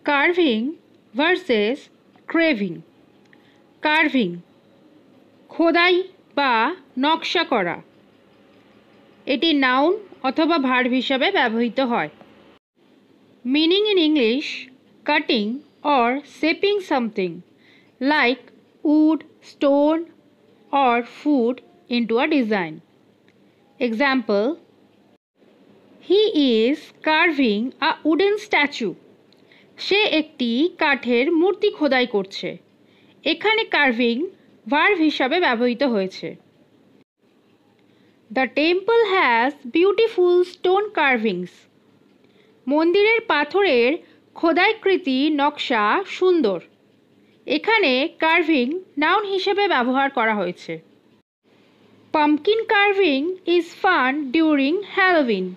Carving versus craving. Carving খোদাই বা নকশা করা, এটি নাউন অথবা ভার্ব হিসাবে ব্যবহৃত হয়। Meaning in English cutting or shaping something like wood, stone or food into a design. Example, he is carving a wooden statue. সে একটি কাঠের মূর্তি খোদাই করছে। এখানে কার্ভিং ভার্ব হিসাবে ব্যবহৃত হয়েছে। The temple has beautiful stone carvings. মন্দিরের পাথরের খোদাইকৃতি নকশা সুন্দর। এখানে কার্ভিং নাউন হিসেবে ব্যবহার করা হয়েছে। Pumpkin carving is fun during Halloween.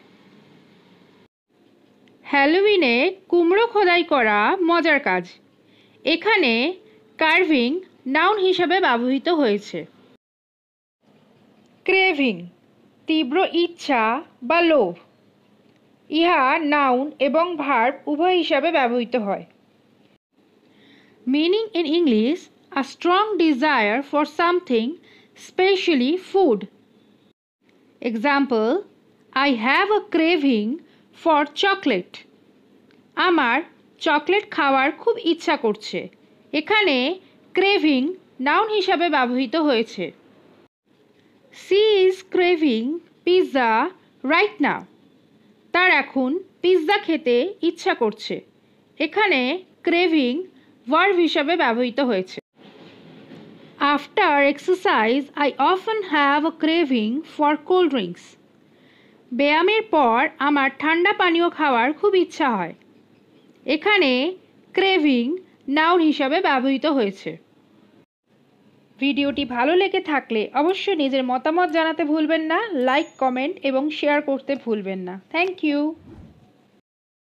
হ্যালোউইনে কুমড়ো খোদাই করা মজার কাজ। এখানে কার্ভিং নাউন হিসাবে ব্যবহৃত হয়েছে। ক্রেভিং তীব্র ইচ্ছা বা লোভ। ইহা নাউন এবং ভার্ব উভয় হিসাবে ব্যবহৃত হয়। Meaning in English a strong desire for something, specially food. Example, I have a craving for chocolate. আমার চকলেট খাওয়ার খুব ইচ্ছা করছে। এখানে ক্রেভিং নাউন হিসাবে ব্যবহৃত হয়েছে। She is craving pizza right now. তার এখন পিৎজা খেতে ইচ্ছা করছে। এখানে ক্রেভিং ভার্ব হিসাবে ব্যবহৃত হয়েছে। After exercise I often have a craving for cold drinks. ব্যায়ামের পর আমার ঠান্ডা পানীয় খাওয়ার খুব ইচ্ছা হয়। এখানে ক্রেভিং নাউন হিসাবে ব্যবহৃত হয়েছে। ভিডিওটি ভালো লেগে থাকলে অবশ্যই নিজের মতামত জানাতে ভুলবেন না, লাইক, কমেন্ট এবং শেয়ার করতে ভুলবেন না। Thank you.